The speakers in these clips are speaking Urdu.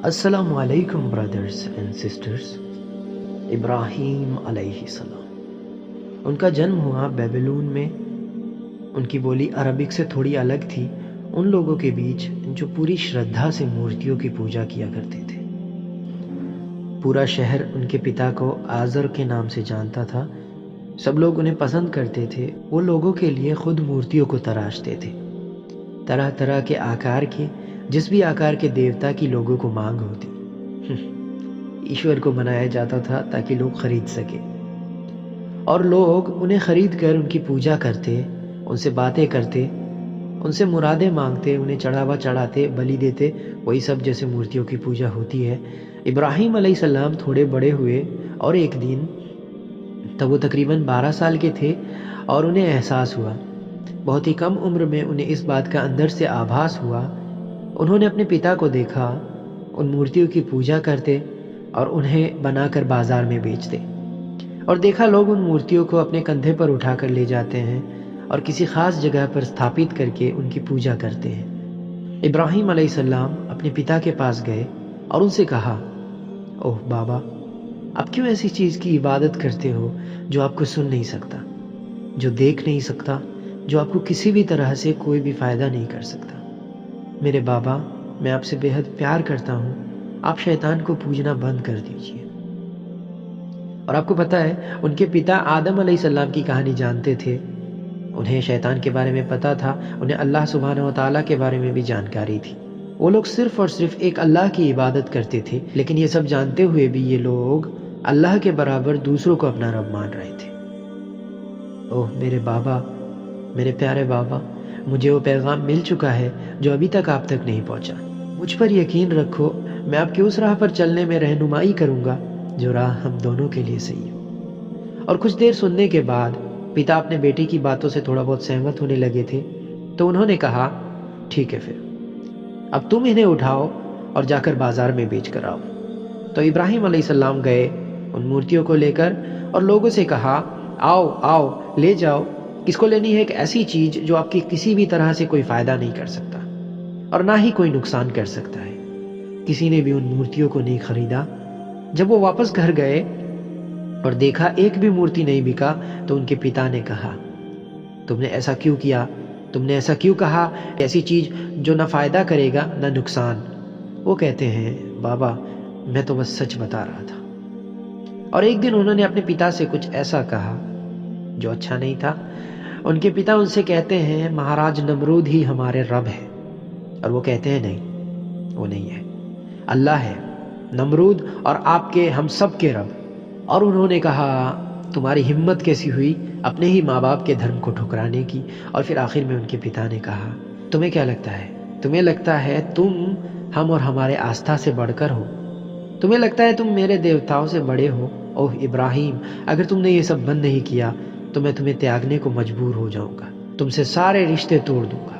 السلام علیکم برادرز اینڈ سسٹرز۔ ابراہیم علیہ السلام، ان کا جنم ہوا بیبلون میں۔ ان کی بولی عربک سے تھوڑی الگ تھی، ان لوگوں کے بیچ جو پوری شردھا سے مورتیوں کی پوجا کیا کرتے تھے۔ پورا شہر ان کے پتا کو آزر کے نام سے جانتا تھا۔ سب لوگ انہیں پسند کرتے تھے۔ وہ لوگوں کے لیے خود مورتیوں کو تراشتے تھے، طرح طرح کے آکار کے، جس بھی آکار کے دیوتا کی لوگوں کو مانگ ہوتی۔ ایشور کو بنایا جاتا تھا تاکہ لوگ خرید سکے، اور لوگ انہیں خرید کر ان کی پوجا کرتے، ان سے باتیں کرتے، ان سے مرادیں مانگتے، انہیں چڑھاوا چڑھاتے، بلی دیتے، وہی سب جیسے مورتیوں کی پوجا ہوتی ہے۔ ابراہیم علیہ السلام تھوڑے بڑے ہوئے، اور ایک دن تب وہ تقریباً 12 سال کے تھے، اور انہیں احساس ہوا، بہت ہی کم عمر میں انہیں اس بات کا اندر سے آبھاس ہوا۔ انہوں نے اپنے پتا کو دیکھا، ان مورتیوں کی پوجا کرتے اور انہیں بنا کر بازار میں بیچتے، اور دیکھا لوگ ان مورتیوں کو اپنے کندھے پر اٹھا کر لے جاتے ہیں اور کسی خاص جگہ پر استھاپت کر کے ان کی پوجا کرتے ہیں۔ ابراہیم علیہ السلام اپنے پتا کے پاس گئے اور ان سے کہا، اوہ بابا، آپ کیوں ایسی چیز کی عبادت کرتے ہو جو آپ کو سن نہیں سکتا، جو دیکھ نہیں سکتا، جو آپ کو کسی بھی طرح سے کوئی بھی فائدہ نہیں کر سکتا؟ میرے بابا، میں آپ سے بے حد پیار کرتا ہوں، آپ شیطان کو پوجنا بند کر دیجیے۔ اور آپ کو پتہ ہے، ان کے پتا آدم علیہ السلام کی کہانی جانتے تھے، انہیں شیطان کے بارے میں پتہ تھا، انہیں اللہ سبحانہ و تعالیٰ کے بارے میں بھی جانکاری تھی۔ وہ لوگ صرف اور صرف ایک اللہ کی عبادت کرتے تھے، لیکن یہ سب جانتے ہوئے بھی یہ لوگ اللہ کے برابر دوسروں کو اپنا رب مان رہے تھے۔ اوہ میرے بابا، میرے پیارے بابا، مجھے وہ پیغام مل چکا ہے جو ابھی تک آپ تک نہیں پہنچا۔ مجھ پر یقین رکھو، میں آپ کی اس راہ پر چلنے میں رہنمائی کروں گا جو راہ ہم دونوں کے لیے صحیح ہو۔ اور کچھ دیر سننے کے بعد پتا اپنے بیٹی کی باتوں سے تھوڑا بہت سہمت ہونے لگے تھے، تو انہوں نے کہا، ٹھیک ہے، پھر اب تم انہیں اٹھاؤ اور جا کر بازار میں بیچ کر آؤ۔ تو ابراہیم علیہ السلام گئے ان مورتیوں کو لے کر، اور لوگوں سے کہا، آؤ آؤ، لے جاؤ۔ کس کو لینی ہے ایک ایسی چیز جو آپ کی کسی بھی طرح سے کوئی فائدہ نہیں کر سکتا اور نہ ہی کوئی نقصان کر سکتا ہے؟ کسی نے بھی ان مورتیوں کو نہیں خریدا۔ جب وہ واپس گھر گئے اور دیکھا ایک بھی مورتی نہیں بکا، تو ان کے پتا نے کہا، تم نے ایسا کیوں کیا؟ تم نے ایسا کیوں کہا ایسی چیز جو نہ فائدہ کرے گا نہ نقصان؟ وہ کہتے ہیں، بابا، میں تو بس سچ بتا رہا تھا۔ اور ایک دن انہوں نے اپنے پتا سے کچھ ایسا کہا جو اچھا نہیں تھا۔ ان کے پتا ان سے کہتے ہیں، مہاراج نمرود ہی ہمارے رب ہے۔ اور وہ کہتے ہیں، نہیں، وہ نہیں ہے، اللہ ہے، نمرود اور آپ کے ہم سب کے رب۔ اور انہوں نے کہا، تمہاری ہمت کیسی ہوئی اپنے ہی ماں باپ کے دھرم کو ٹھکرانے کی؟ اور پھر آخر میں ان کے پتا نے کہا، تمہیں کیا لگتا ہے؟ تمہیں لگتا ہے تم ہم اور ہمارے آستھا سے بڑھ کر ہو؟ تمہیں لگتا ہے تم میرے دیوتاؤں سے بڑے ہو؟ اوہ ابراہیم، اگر تم نے یہ سب بند نہیں کیا تو میں تمہیں تیاگنے کو مجبور ہو جاؤں گا، تم سے سارے رشتے توڑ دوں گا۔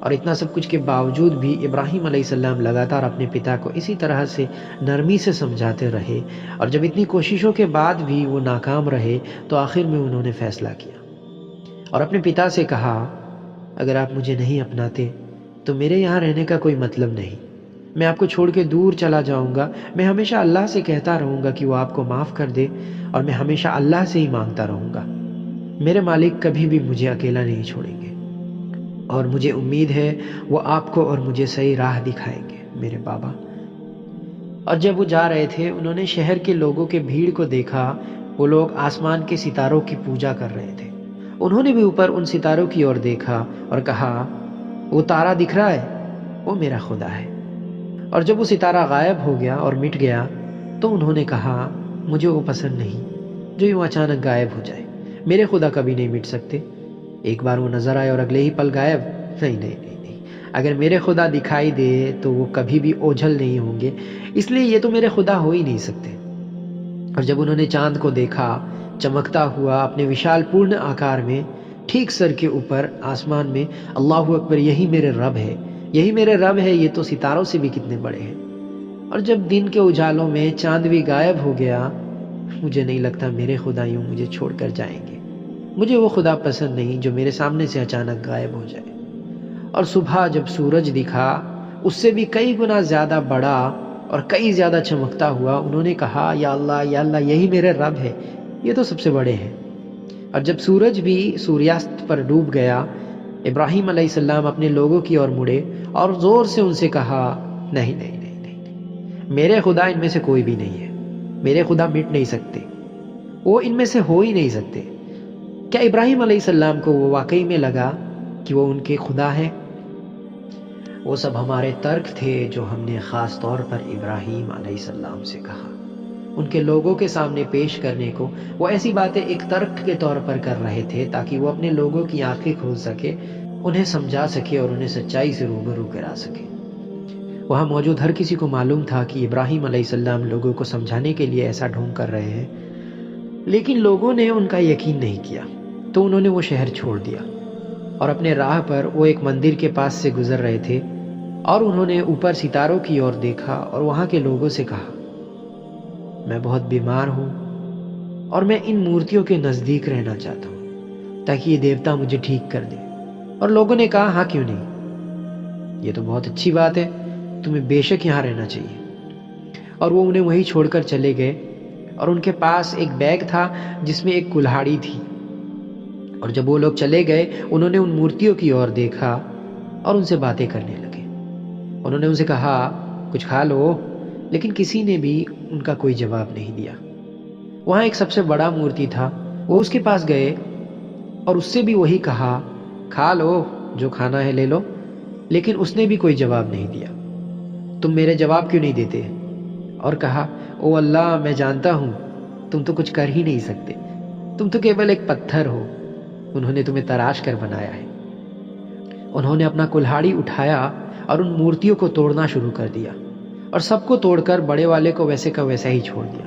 اور اتنا سب کچھ کے باوجود بھی ابراہیم علیہ السلام لگاتار اپنے پتا کو اسی طرح سے نرمی سے سمجھاتے رہے، اور جب اتنی کوششوں کے بعد بھی وہ ناکام رہے تو آخر میں انہوں نے فیصلہ کیا اور اپنے پتا سے کہا، اگر آپ مجھے نہیں اپناتے تو میرے یہاں رہنے کا کوئی مطلب نہیں، میں آپ کو چھوڑ کے دور چلا جاؤں گا۔ میں ہمیشہ اللہ سے کہتا رہوں گا کہ وہ آپ کو معاف کر دے، اور میں ہمیشہ اللہ سے ہی مانگتا رہوں گا۔ میرے مالک کبھی بھی مجھے اکیلا نہیں چھوڑیں گے، اور مجھے امید ہے وہ آپ کو اور مجھے صحیح راہ دکھائیں گے، میرے بابا۔ اور جب وہ جا رہے تھے، انہوں نے شہر کے لوگوں کے بھیڑ کو دیکھا، وہ لوگ آسمان کے ستاروں کی پوجا کر رہے تھے۔ انہوں نے بھی اوپر ان ستاروں کی اور دیکھا اور کہا، وہ تارا دکھ رہا ہے، وہ میرا خدا ہے۔ اور جب وہ ستارہ غائب ہو گیا اور مٹ گیا، تو انہوں نے کہا، مجھے وہ پسند نہیں جو یوں اچانک غائب ہو جائے، میرے خدا کبھی نہیں مٹ سکتے۔ ایک بار وہ نظر آئے اور اگلے ہی پل غائب، نہیں نہیں نہیں نہیں، اگر میرے خدا دکھائی دے تو وہ کبھی بھی اوجھل نہیں ہوں گے، اس لیے یہ تو میرے خدا ہو ہی نہیں سکتے۔ اور جب انہوں نے چاند کو دیکھا چمکتا ہوا اپنے وشال پورن آکار میں ٹھیک سر کے اوپر آسمان میں، اللہ اکبر، یہی میرے رب ہے، یہی میرے رب ہے، یہ تو ستاروں سے بھی کتنے بڑے ہیں۔ اور جب دن کے اجالوں میں چاند بھی غائب ہو گیا، مجھے نہیں لگتا میرے خدا یوں مجھے چھوڑ کر جائیں گے۔ مجھے وہ خدا پسند نہیں جو میرے سامنے سے اچانک غائب ہو جائے۔ اور صبح جب سورج دکھا، اس سے بھی کئی گنا زیادہ بڑا اور کئی زیادہ چمکتا ہوا انہوں نے کہا یا اللہ یہی میرے رب ہے، یہ تو سب سے بڑے ہیں۔ اور جب سورج بھی سوریاست پر ڈوب گیا، ابراہیم علیہ السلام اپنے لوگوں کی اور مڑے اور زور سے ان سے کہا نہیں نہیں نہیں نہیں نہیں، میرے خدا ان میں سے کوئی بھی نہیں ہے، میرے خدا مٹ نہیں سکتے، وہ ان میں سے ہو ہی نہیں سکتے۔ کیا ابراہیم علیہ السلام کو وہ واقعی میں لگا کہ وہ ان کے خدا ہے؟ وہ سب ہمارے ترک تھے جو ہم نے خاص طور پر ابراہیم علیہ السلام سے کہا، ان کے لوگوں کے سامنے پیش کرنے کو۔ وہ ایسی باتیں ایک ترک کے طور پر کر رہے تھے تاکہ وہ اپنے لوگوں کی آنکھیں کھول سکے، انہیں سمجھا سکے اور انہیں سچائی سے روبرو کرا سکے۔ وہاں موجود ہر کسی کو معلوم تھا کہ ابراہیم علیہ السلام لوگوں کو سمجھانے کے لیے ایسا ڈھونگ کر رہے ہیں، لیکن لوگوں نے ان کا یقین نہیں کیا، تو انہوں نے وہ شہر چھوڑ دیا اور اپنے راہ پر وہ ایک مندر کے پاس سے گزر رہے تھے، اور انہوں نے اوپر ستاروں کی اور دیکھا اور وہاں کے لوگوں سے کہا میں بہت بیمار ہوں اور میں ان مورتیوں کے نزدیک رہنا چاہتا ہوں تاکہ یہ دیوتا مجھے ٹھیک کر دے۔ اور لوگوں نے کہا ہاں کیوں نہیں، یہ تو بہت اچھی بات ہے، تمہیں بے شک یہاں رہنا چاہیے۔ اور وہ انہیں وہیں چھوڑ کر چلے گئے، اور ان کے پاس ایک بیگ تھا جس میں ایک کلہاڑی تھی۔ اور جب وہ لوگ چلے گئے انہوں نے ان مورتیوں کی اور دیکھا اور ان سے باتیں کرنے لگے۔ انہوں نے ان سے کہا کچھ کھا لو، لیکن کسی نے بھی ان کا کوئی جواب نہیں دیا۔ وہاں ایک سب سے بڑا مورتی تھا، وہ اس کے پاس گئے اور اس سے بھی وہی کہا کھا لو، جو کھانا ہے لے لو، لیکن اس نے بھی کوئی جواب نہیں دیا۔ تم میرے جواب کیوں نہیں دیتے؟ اور کہا او اللہ میں جانتا ہوں تم تو کچھ کر ہی نہیں سکتے، تم تو کیول ایک پتھر ہو، انہوں نے تمہیں تراش کر بنایا ہے۔ انہوں نے اپنا کلہاڑی اٹھایا اور ان مورتیوں کو توڑنا شروع کر دیا، اور سب کو توڑ کر بڑے والے کو ویسے کا ویسا ہی چھوڑ دیا۔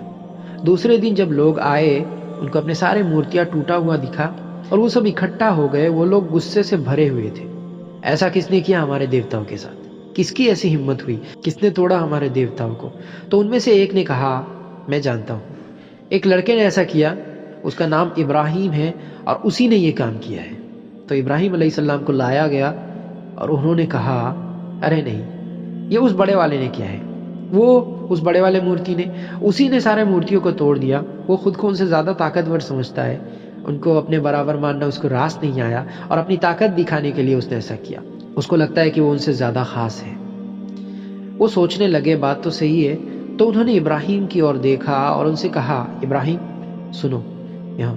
دوسرے دن جب لوگ آئے ان کو اپنے سارے مورتیاں ٹوٹا ہوا دکھا، اور وہ سب اکٹھا ہو گئے۔ وہ لوگ غصے سے بھرے ہوئے تھے، ایسا کس نے کیا ہمارے دیوتاؤں کے ساتھ؟ کس کی ایسی ہمت ہوئی؟ کس نے توڑا ہمارے دیوتاؤں کو؟ تو ان میں سے ایک نے کہا میں جانتا ہوں، ایک لڑکے نے ایسا کیا، اس کا نام ابراہیم ہے اور اسی نے یہ کام کیا ہے۔ تو ابراہیم علیہ السلام کو لایا گیا اور انہوں نے کہا ارے نہیں، یہ اس بڑے والے نے کیا ہے، وہ اس بڑے والے مورتی نے، اسی نے سارے مورتیوں کو توڑ دیا۔ وہ خود کو ان سے زیادہ طاقتور سمجھتا ہے، ان کو اپنے برابر ماننا اس کو راست نہیں آیا، اور اپنی طاقت دکھانے کے لیے اس نے ایسا کیا۔ اس کو لگتا ہے کہ وہ ان سے زیادہ خاص ہے۔ وہ سوچنے لگے بات تو صحیح ہے، تو انہوں نے ابراہیم کی اور دیکھا اور ان سے کہا ابراہیم سنو یہاں،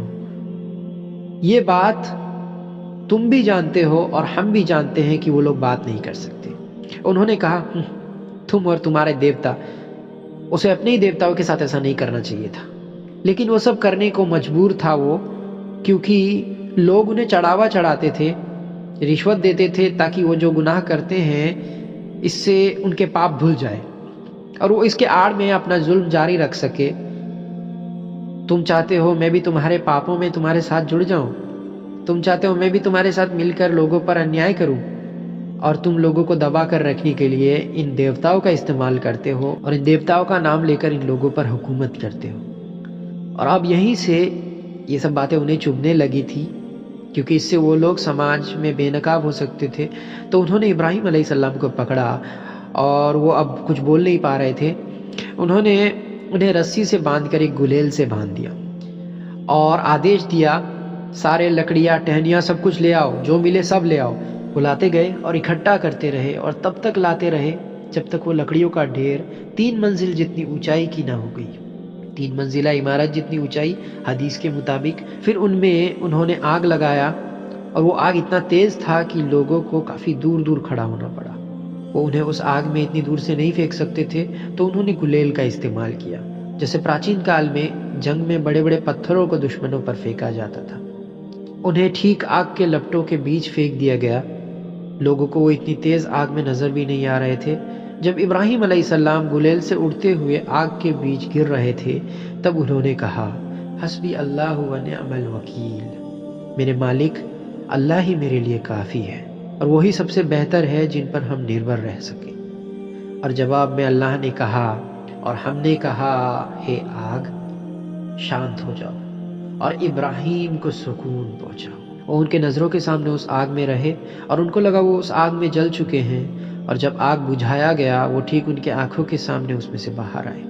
یہ بات تم بھی جانتے ہو اور ہم بھی جانتے ہیں کہ وہ لوگ بات نہیں کر سکتے۔ انہوں نے کہا تم اور تمہارے دیوتا، اسے اپنے ہی دیوتاؤں کے ساتھ ایسا نہیں کرنا چاہیے تھا، لیکن وہ سب کرنے کو مجبور تھا وہ، کیونکہ لوگ انہیں چڑھاوا چڑھاتے تھے، رشوت دیتے تھے تاکہ وہ جو گناہ کرتے ہیں اس سے ان کے پاپ دھل جائے اور وہ اس کے آڑ میں اپنا ظلم جاری رکھ سکے۔ تم چاہتے ہو میں بھی تمہارے پاپوں میں تمہارے ساتھ جڑ جاؤں، تم چاہتے ہو میں بھی تمہارے ساتھ مل کر لوگوں پر انیائے کروں، اور تم لوگوں کو دبا کر رکھنے کے لیے ان دیوتاؤں کا استعمال کرتے ہو اور ان دیوتاؤں کا نام لے کر ان لوگوں پر حکومت کرتے ہو۔ اور اب یہیں سے یہ سب باتیں انہیں چبھنے لگی تھی، کیونکہ اس سے وہ لوگ سماج میں بے نقاب ہو سکتے تھے۔ تو انہوں نے ابراہیم علیہ السلام کو پکڑا اور وہ اب کچھ بول نہیں پا رہے تھے۔ انہوں نے انہیں رسی سے باندھ کر ایک گلیل سے باندھ دیا اور آدیش دیا سارے لکڑیاں ٹہنیاں سب کچھ لے آؤ، جو ملے سب لے آؤ۔ وہ لاتے گئے اور اکٹھا کرتے رہے اور تب تک لاتے رہے جب تک وہ لکڑیوں کا ڈھیر 3 منزل جتنی اونچائی کی نہ ہو گئی۔ 3 منزلہ عمارت جتنی اونچائی حدیث کے مطابق۔ پھر ان میں انہوں نے آگ لگایا، اور وہ آگ اتنا تیز تھا کہ لوگوں کو کافی دور دور کھڑا ہونا پڑا۔ وہ انہیں اس آگ میں اتنی دور سے نہیں پھینک سکتے تھے، تو انہوں نے گلیل کا استعمال کیا، جیسے پراچین کال میں جنگ میں بڑے بڑے پتھروں کو دشمنوں پر پھینکا جاتا تھا۔ انہیں ٹھیک آگ کے لپٹوں کے بیچ پھینک دیا گیا۔ لوگوں کو وہ اتنی تیز آگ میں نظر بھی نہیں آ رہے تھے۔ جب ابراہیم علیہ السلام گلیل سے اڑتے ہوئے آگ کے بیچ گر رہے تھے، تب انہوں نے کہا حسبی اللہ و نعم الوکیل، میرے مالک اللہ ہی میرے لیے کافی ہے، اور وہی سب سے بہتر ہے جن پر ہم نربھر رہ سکیں۔ اور جواب میں اللہ نے کہا اور ہم نے کہا ہے آگ شانت ہو جاؤ اور ابراہیم کو سکون پہنچاؤ۔ وہ ان کے نظروں کے سامنے اس آگ میں رہے اور ان کو لگا وہ اس آگ میں جل چکے ہیں، اور جب آگ بجھایا گیا وہ ٹھیک ان کے آنکھوں کے سامنے اس میں سے باہر آئے،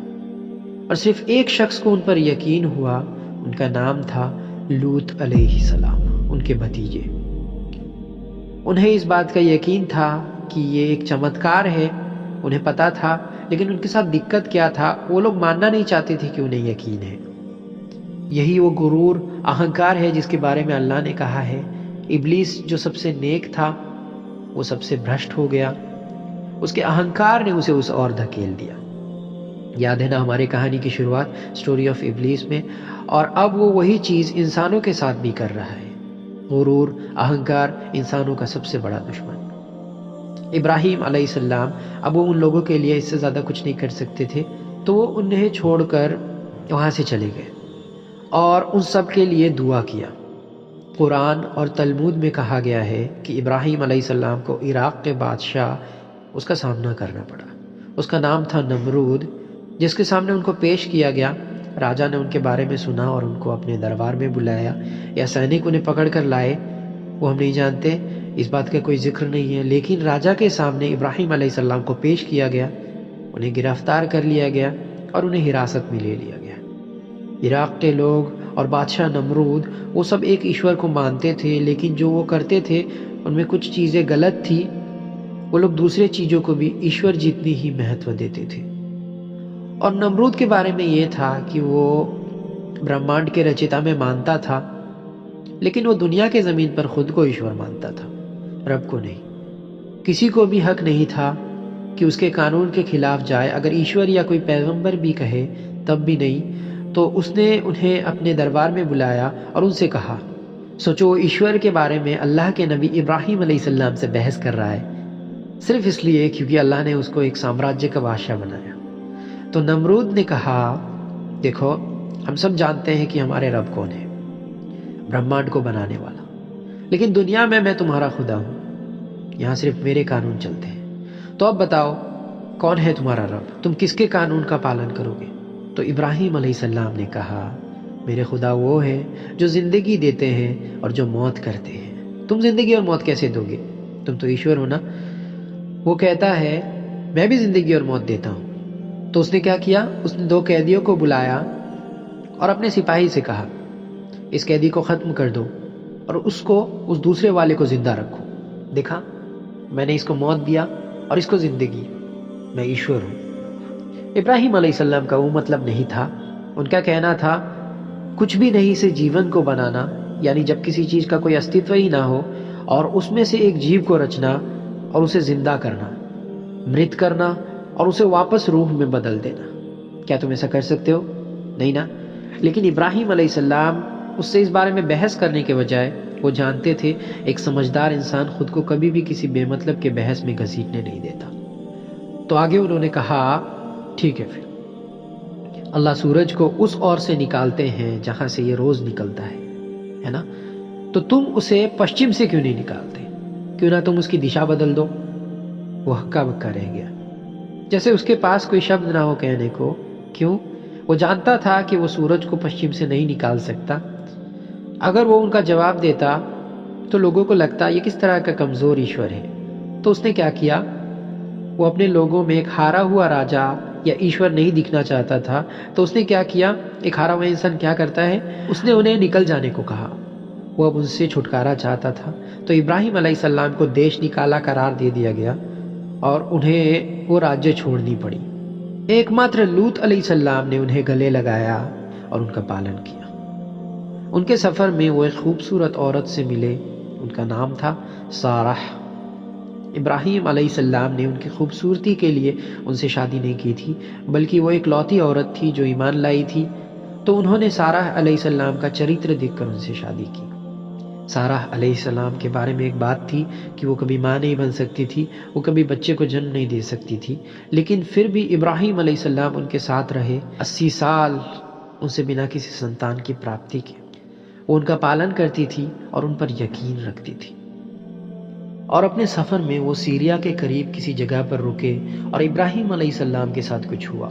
اور صرف ایک شخص کو ان پر یقین ہوا، ان کا نام تھا لوط علیہ السلام، ان کے بھتیجے۔ انہیں اس بات کا یقین تھا کہ یہ ایک چمتکار ہے، انہیں پتا تھا، لیکن ان کے ساتھ دقت کیا تھا، وہ لوگ ماننا نہیں چاہتے تھے کہ انہیں یقین ہے۔ یہی وہ غرور، اہنکار ہے جس کے بارے میں اللہ نے کہا ہے، ابلیس جو سب سے نیک تھا وہ سب سے بھرشٹ ہو گیا، اس کے اہنکار نے اسے اس اور دھکیل دیا۔ یاد ہے نا ہماری کہانی کی شروعات سٹوری آف ابلیس میں، اور اب وہ وہی چیز انسانوں کے ساتھ بھی کر رہا ہے۔ غرور، اہنکار انسانوں کا سب سے بڑا دشمن۔ ابراہیم علیہ السلام اب وہ ان لوگوں کے لیے اس سے زیادہ کچھ نہیں کر سکتے تھے، تو وہ انہیں چھوڑ کر وہاں سے چلے گئے اور ان سب کے لیے دعا کیا۔ قرآن اور تلمود میں کہا گیا ہے کہ ابراہیم علیہ السلام کو عراق کے بادشاہ اس کا سامنا کرنا پڑا، اس کا نام تھا نمرود، جس کے سامنے ان کو پیش کیا گیا۔ راجا نے ان کے بارے میں سنا اور ان کو اپنے دربار میں بلایا، یا سینک انہیں پکڑ کر لائے، وہ ہم نہیں جانتے، اس بات کا کوئی ذکر نہیں ہے، لیکن راجا کے سامنے ابراہیم علیہ السلام کو پیش کیا گیا، انہیں گرفتار کر لیا گیا اور انہیں حراست میں لے لیا گیا۔ عراق کے لوگ اور بادشاہ نمرود وہ سب ایک ایشور کو مانتے تھے، لیکن جو وہ کرتے تھے ان میں کچھ چیزیں غلط تھی، وہ لوگ دوسرے چیزوں کو بھی ایشور جتنی ہی مہتو دیتے تھے۔ اور نمرود کے بارے میں یہ تھا کہ وہ برہمانڈ کے رچیتا میں مانتا تھا، لیکن وہ دنیا کے زمین پر خود کو ایشور مانتا تھا، رب کو نہیں۔ کسی کو بھی حق نہیں تھا کہ اس کے قانون کے خلاف جائے، اگر ایشور یا کوئی پیغمبر بھی کہے تب بھی نہیں۔ تو اس نے انہیں اپنے دربار میں بلایا اور ان سے کہا، سوچو ایشور کے بارے میں اللہ کے نبی ابراہیم علیہ السلام سے بحث کر رہا ہے، صرف اس لیے کیونکہ اللہ نے اس کو ایک سامراجیہ کا بادشاہ بنایا۔ تو نمرود نے کہا، دیکھو ہم سب جانتے ہیں کہ ہمارے رب کون ہے، برہمانڈ کو بنانے والا، لیکن دنیا میں تمہارا خدا ہوں، یہاں صرف میرے قانون چلتے ہیں، تو اب بتاؤ کون ہے تمہارا رب، تم کس کے قانون کا پالن کرو گے؟ تو ابراہیم علیہ السلام نے کہا، میرے خدا وہ ہے جو زندگی دیتے ہیں اور جو موت کرتے ہیں، تم زندگی اور موت کیسے دو گے؟ تم تو ایشور ہو نا۔ وہ کہتا ہے، میں بھی زندگی اور موت دیتا ہوں۔ تو اس نے کیا کیا؟ اس نے 2 قیدیوں کو بلایا اور اپنے سپاہی سے کہا، اس قیدی کو ختم کر دو اور اس دوسرے والے کو زندہ رکھو، دیکھا میں نے اس کو موت دیا اور اس کو زندگی، میں ایشور ہوں۔ ابراہیم علیہ السلام کا وہ مطلب نہیں تھا، ان کا کہنا تھا کچھ بھی نہیں سے جیون کو بنانا، یعنی جب کسی چیز کا کوئی استتو ہی نہ ہو اور اس میں سے ایک جیو کو رچنا اور اسے زندہ کرنا، مرت کرنا اور اسے واپس روح میں بدل دینا۔ کیا تم ایسا کر سکتے ہو؟ نہیں نا۔ لیکن ابراہیم علیہ السلام اس سے اس بارے میں بحث کرنے کے بجائے وہ جانتے تھے ایک سمجھدار انسان خود کو کبھی بھی کسی بے مطلب کے بحث میں گھسیٹنے نہیں دیتا۔ تو آگے انہوں نے کہا، ٹھیک ہے، پھر اللہ سورج کو اس اور سے نکالتے ہیں جہاں سے یہ روز نکلتا ہے نا، تو تم اسے پشچم سے کیوں نہیں نکالتے؟ کیوں نہ تم اس کی دشا بدل دو؟ وہ ہکا بکا رہ گیا، جیسے اس کے پاس کوئی شبد نہ ہو کہنے کو۔ کیوں؟ وہ جانتا تھا کہ وہ سورج کو پشچم سے نہیں نکال سکتا۔ اگر وہ ان کا جواب دیتا تو لوگوں کو لگتا یہ کس طرح کا کمزور ایشور ہے۔ تو اس نے کیا کیا؟ وہ اپنے لوگوں میں ایک ہارا ہوا راجا یا ایشور نہیں دکھنا چاہتا تھا، تو اس نے کیا کیا؟ ایک ہارا ہوا انسان کیا کرتا ہے؟ اس نے انہیں نکل جانے کو کہا، وہ اب ان سے چھٹکارا چاہتا تھا۔ تو ابراہیم علیہ السلام کو دیش نکالا قرار دے دیا گیا اور انہیں وہ راجیہ چھوڑنی پڑی۔ ایک ماتر لوط علیہ السلام نے انہیں گلے لگایا اور ان کا پالن کیا۔ ان کے سفر میں وہ ایک خوبصورت عورت سے ملے، ان کا نام تھا سارہ۔ ابراہیم علیہ السلام نے ان کی خوبصورتی کے لیے ان سے شادی نہیں کی تھی، بلکہ وہ ایک لوتی عورت تھی جو ایمان لائی تھی، تو انہوں نے سارہ علیہ السلام کا چریتر دیکھ کر ان سے شادی کی۔ سارہ علیہ السلام کے بارے میں ایک بات تھی کہ وہ کبھی ماں نہیں بن سکتی تھی، وہ کبھی بچے کو جنم نہیں دے سکتی تھی، لیکن پھر بھی ابراہیم علیہ السلام ان کے ساتھ رہے 80 سال ان سے بنا کسی سنتان کی پراپتی کے۔ وہ ان کا پالن کرتی تھی اور ان پر یقین رکھتی تھی۔ اور اپنے سفر میں وہ سیریا کے قریب کسی جگہ پر رکے اور ابراہیم علیہ السلام کے ساتھ کچھ ہوا۔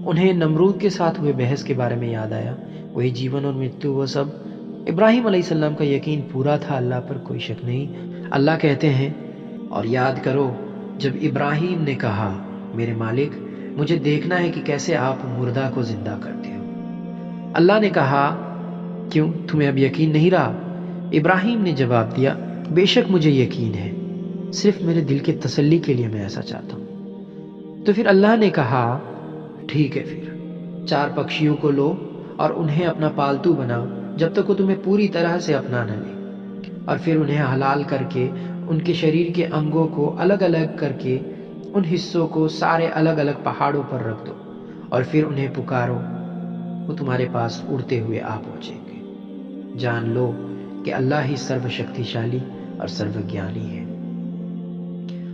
انہیں نمرود کے ساتھ ہوئے بحث کے بارے میں یاد آیا، وہی جیون اور مرتیو، وہ سب۔ ابراہیم علیہ السلام کا یقین پورا تھا، اللہ پر کوئی شک نہیں۔ اللہ کہتے ہیں، اور یاد کرو جب ابراہیم نے کہا میرے مالک مجھے دیکھنا ہے کہ کیسے آپ مردہ کو زندہ کرتے ہو، اللہ نے کہا کیوں تمہیں اب یقین نہیں رہا؟ ابراہیم نے جواب دیا بے شک مجھے یقین ہے، صرف میرے دل کی تسلی کے لیے میں ایسا چاہتا ہوں۔ تو پھر اللہ نے کہا ٹھیک ہے، پھر 4 پکشیوں کو لو اور انہیں اپنا پالتو بناؤ جب تک وہ تمہیں پوری طرح سے اپنا نہ لے، اور پھر انہیں حلال کر کے ان کے شریر کے انگوں کو الگ الگ کر کے ان حصوں کو سارے الگ الگ پہاڑوں پر رکھ دو، اور پھر انہیں پکارو، وہ تمہارے پاس اڑتے ہوئے آ پہنچیں گے۔ جان لو کہ اللہ ہی سرو شکتیشالی اور سرو گیانی ہے۔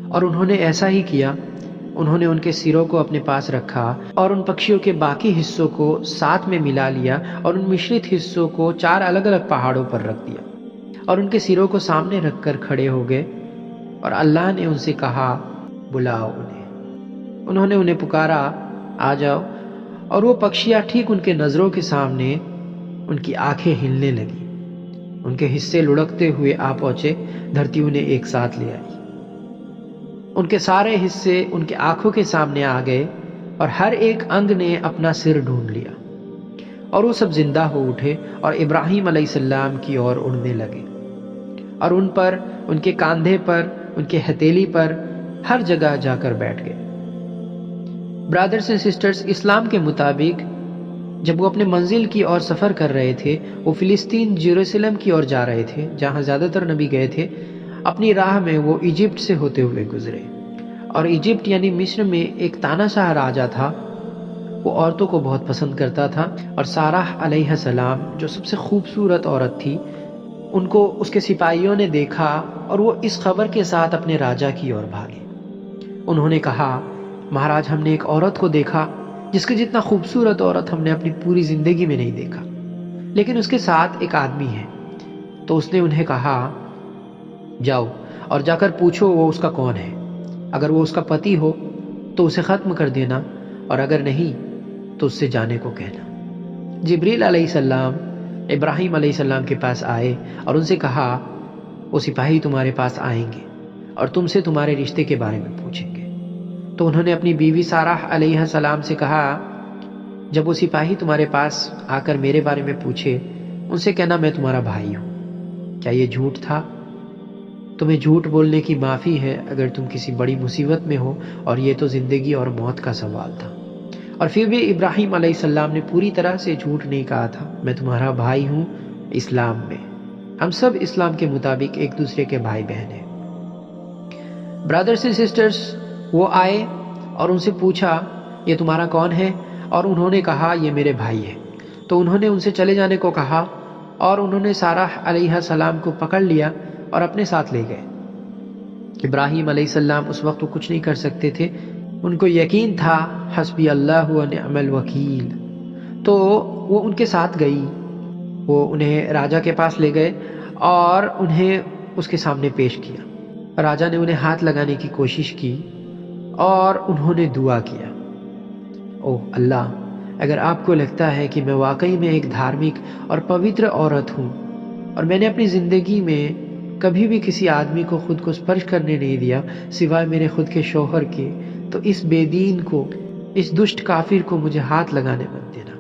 اور انہوں نے ایسا ہی کیا، انہوں نے ان کے سروں کو اپنے پاس رکھا اور ان پکشیوں کے باقی حصوں کو ساتھ میں ملا لیا اور ان مشرت حصوں کو 4 الگ الگ پہاڑوں پر رکھ دیا اور ان کے سروں کو سامنے رکھ کر کھڑے ہو گئے، اور اللہ نے ان سے کہا بلاؤ انہیں۔ انہوں نے انہیں پکارا آ جاؤ، اور وہ پکشیاں ٹھیک ان کے نظروں کے سامنے ان کی آنکھیں ہلنے لگی، ان کے حصے لڑکتے ہوئے آ پہنچے، دھرتی انہیں ایک ساتھ لے آئی، ان کے سارے حصے ان کے آنکھوں کے سامنے آ گئے، اور ہر ایک انگ نے اپنا سر ڈھونڈ لیا، اور وہ سب زندہ ہو اٹھے اور ابراہیم علیہ السلام کی اور اڑنے لگے، اور ان پر، ان کے کاندھے پر، ان کے ہتھیلی پر، ہر جگہ جا کر بیٹھ گئے۔ برادرز اینڈ سسٹرز، اسلام کے مطابق جب وہ اپنے منزل کی اور سفر کر رہے تھے، وہ فلسطین جیروسلم کی اور جا رہے تھے جہاں زیادہ تر نبی گئے تھے، اپنی راہ میں وہ ایجپٹ سے ہوتے ہوئے گزرے، اور ایجپٹ یعنی مصر میں ایک تانا شاہ راجا تھا، وہ عورتوں کو بہت پسند کرتا تھا، اور سارہ علیہ السلام جو سب سے خوبصورت عورت تھی، ان کو اس کے سپاہیوں نے دیکھا اور وہ اس خبر کے ساتھ اپنے راجا کی اور بھاگے۔ انہوں نے کہا مہاراج ہم نے ایک عورت کو دیکھا جس کے جتنا خوبصورت عورت ہم نے اپنی پوری زندگی میں نہیں دیکھا، لیکن اس کے ساتھ ایک آدمی ہے۔ تو اس نے انہیں کہا جاؤ اور جا کر پوچھو وہ اس کا کون ہے، اگر وہ اس کا پتی ہو تو اسے ختم کر دینا، اور اگر نہیں تو اس سے جانے کو کہنا۔ جبریل علیہ السلام ابراہیم علیہ السلام کے پاس آئے اور ان سے کہا وہ سپاہی تمہارے پاس آئیں گے اور تم سے تمہارے رشتے کے بارے میں پوچھیں گے۔ تو انہوں نے اپنی بیوی سارہ علیہ السلام سے کہا جب وہ سپاہی تمہارے پاس آ کر میرے بارے میں پوچھے ان سے کہنا میں تمہارا بھائی ہوں۔ کیا یہ جھوٹ تھا؟ تمہیں جھوٹ بولنے کی معافی ہے اگر تم کسی بڑی مصیبت میں ہو، اور یہ تو زندگی اور موت کا سوال تھا۔ اور پھر بھی ابراہیم علیہ السلام نے پوری طرح سے جھوٹ نہیں کہا تھا، میں تمہارا بھائی ہوں اسلام میں، ہم سب اسلام کے مطابق ایک دوسرے کے بھائی بہن ہیں۔ برادرز اینڈ سسٹرز، وہ آئے اور ان سے پوچھا یہ تمہارا کون ہے؟ اور انہوں نے کہا یہ میرے بھائی ہے۔ تو انہوں نے ان سے چلے جانے کو کہا، اور انہوں نے سارہ علیہ السلام کو پکڑ لیا اور اپنے ساتھ لے گئے۔ ابراہیم علیہ السلام اس وقت وہ کچھ نہیں کر سکتے تھے، ان کو یقین تھا حسبی اللہ و نعم الوکیل، تو وہ ان کے ساتھ گئی، وہ انہیں راجا کے پاس لے گئے اور انہیں اس کے سامنے پیش کیا۔ راجا نے انہیں ہاتھ لگانے کی کوشش کی اور انہوں نے دعا کیا، اوہ اللہ، اگر آپ کو لگتا ہے کہ میں واقعی میں ایک دھارمک اور پوتر عورت ہوں اور میں نے اپنی زندگی میں کبھی بھی کسی آدمی کو خود کو اسپرش کرنے نہیں دیا سوائے میرے خود کے شوہر کے، تو اس بے دین کو، اس دشٹ کافر کو مجھے ہاتھ لگانے مت دینا۔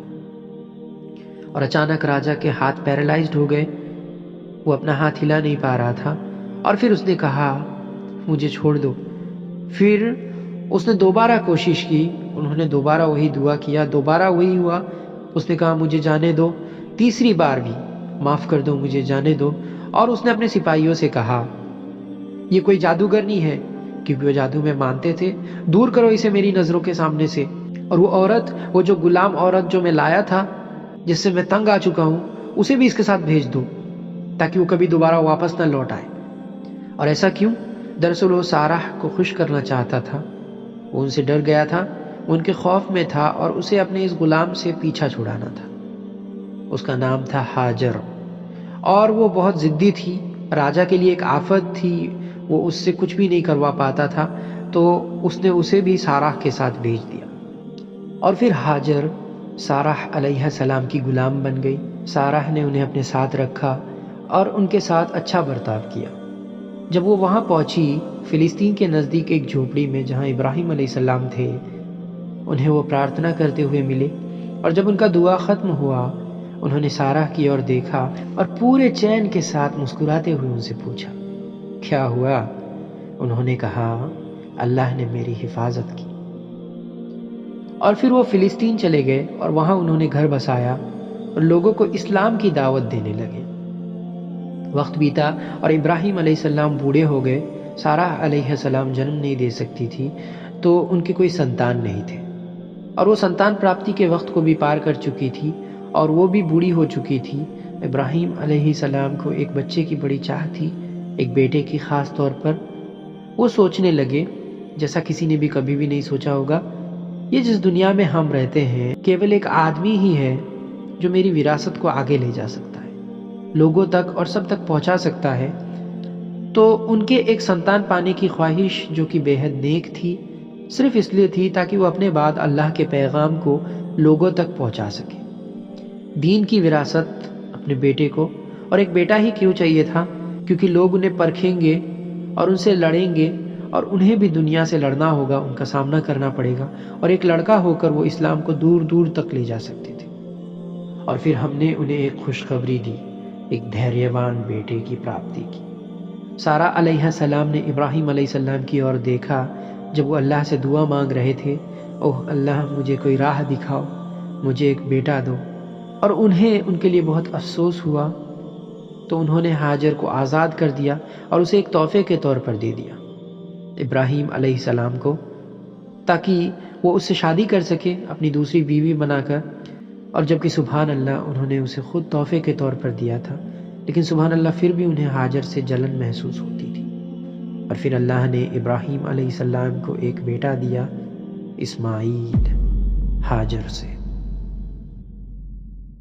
اور اچانک راجا کے ہاتھ پیرالائزڈ ہو گئے، وہ اپنا ہاتھ ہلا نہیں پا رہا تھا، اور پھر اس نے کہا مجھے چھوڑ دو۔ پھر اس نے دوبارہ کوشش کی، انہوں نے دوبارہ وہی دعا کیا، دوبارہ وہی ہوا، اس نے کہا مجھے جانے دو، تیسری بار بھی معاف کر دو، مجھے جانے دو۔ اور اس نے اپنے سپاہیوں سے کہا یہ کوئی جادوگر نہیں ہے، کیونکہ وہ جادو میں مانتے تھے، دور کرو اسے میری نظروں کے سامنے سے، اور وہ عورت، وہ جو غلام عورت جو میں لایا تھا جس سے میں تنگ آ چکا ہوں، اسے بھی اس کے ساتھ بھیج دو تاکہ وہ کبھی دوبارہ واپس نہ لوٹ آئے۔ اور ایسا کیوں؟ دراصل وہ سارہ کو خوش کرنا چاہتا تھا، وہ ان سے ڈر گیا تھا، ان کے خوف میں تھا، اور اسے اپنے اس غلام سے پیچھا چھڑانا تھا۔ اس کا نام تھا ہاجر، اور وہ بہت ضدی تھی، راجا کے لیے ایک آفت تھی، وہ اس سے کچھ بھی نہیں کروا پاتا تھا، تو اس نے اسے بھی سارہ کے ساتھ بھیج دیا۔ اور پھر ہاجر سارہ علیہ السلام کی غلام بن گئی۔ سارہ نے انہیں اپنے ساتھ رکھا اور ان کے ساتھ اچھا برتاؤ کیا۔ جب وہ وہاں پہنچی فلسطین کے نزدیک ایک جھوپڑی میں جہاں ابراہیم علیہ السلام تھے، انہیں وہ پرارتھنا کرتے ہوئے ملے، اور جب ان کا دعا ختم ہوا انہوں نے سارہ کی اور دیکھا اور پورے چین کے ساتھ مسکراتے ہوئے ان سے پوچھا کیا ہوا؟ انہوں نے کہا اللہ نے میری حفاظت کی۔ اور پھر وہ فلسطین چلے گئے اور وہاں انہوں نے گھر بسایا اور لوگوں کو اسلام کی دعوت دینے لگے۔ وقت بیتا اور ابراہیم علیہ السلام بوڑھے ہو گئے، سارہ علیہ السلام جنم نہیں دے سکتی تھی تو ان کے کوئی سنتان نہیں تھے، اور وہ سنتان پراپتی کے وقت کو بھی پار کر چکی تھی اور وہ بھی بوڑھی ہو چکی تھی۔ ابراہیم علیہ السلام کو ایک بچے کی بڑی چاہ تھی، ایک بیٹے کی خاص طور پر۔ وہ سوچنے لگے جیسا کسی نے بھی کبھی بھی نہیں سوچا ہوگا، یہ جس دنیا میں ہم رہتے ہیں کیول ایک آدمی ہی ہے جو میری وراثت کو آگے لے جا سکتا ہے، لوگوں تک اور سب تک پہنچا سکتا ہے۔ تو ان کے ایک سنتان پانے کی خواہش جو کہ بے حد نیک تھی، صرف اس لیے تھی تاکہ وہ اپنے بعد اللہ کے پیغام کو لوگوں تک پہنچا سکے، دین کی وراثت اپنے بیٹے کو۔ اور ایک بیٹا ہی کیوں چاہیے تھا؟ کیونکہ لوگ انہیں پرکھیں گے اور ان سے لڑیں گے، اور انہیں بھی دنیا سے لڑنا ہوگا، ان کا سامنا کرنا پڑے گا، اور ایک لڑکا ہو کر وہ اسلام کو دور دور تک لے جا سکتے تھے۔ اور پھر ہم نے انہیں ایک خوشخبری دی، ایک دھیریوان بیٹے کی پراپتی کی۔ سارہ علیہ السلام نے ابراہیم علیہ السلام کی اور دیکھا جب وہ اللہ سے دعا مانگ رہے تھے، اوہ اللہ مجھے کوئی راہ دکھاؤ، مجھے ایک بیٹا دو۔ اور انہیں ان کے لیے بہت افسوس ہوا، تو انہوں نے ہاجر کو آزاد کر دیا اور اسے ایک تحفے کے طور پر دے دیا ابراہیم علیہ السلام کو، تاکہ وہ اس سے شادی کر سکے اپنی دوسری بیوی بنا کر۔ اور جبکہ سبحان اللہ انہوں نے اسے خود تحفے کے طور پر دیا تھا، لیکن سبحان اللہ پھر بھی انہیں ہاجر سے جلن محسوس ہوتی تھی۔ اور پھر اللہ نے ابراہیم علیہ السلام کو ایک بیٹا دیا، اسماعیل، ہاجر سے۔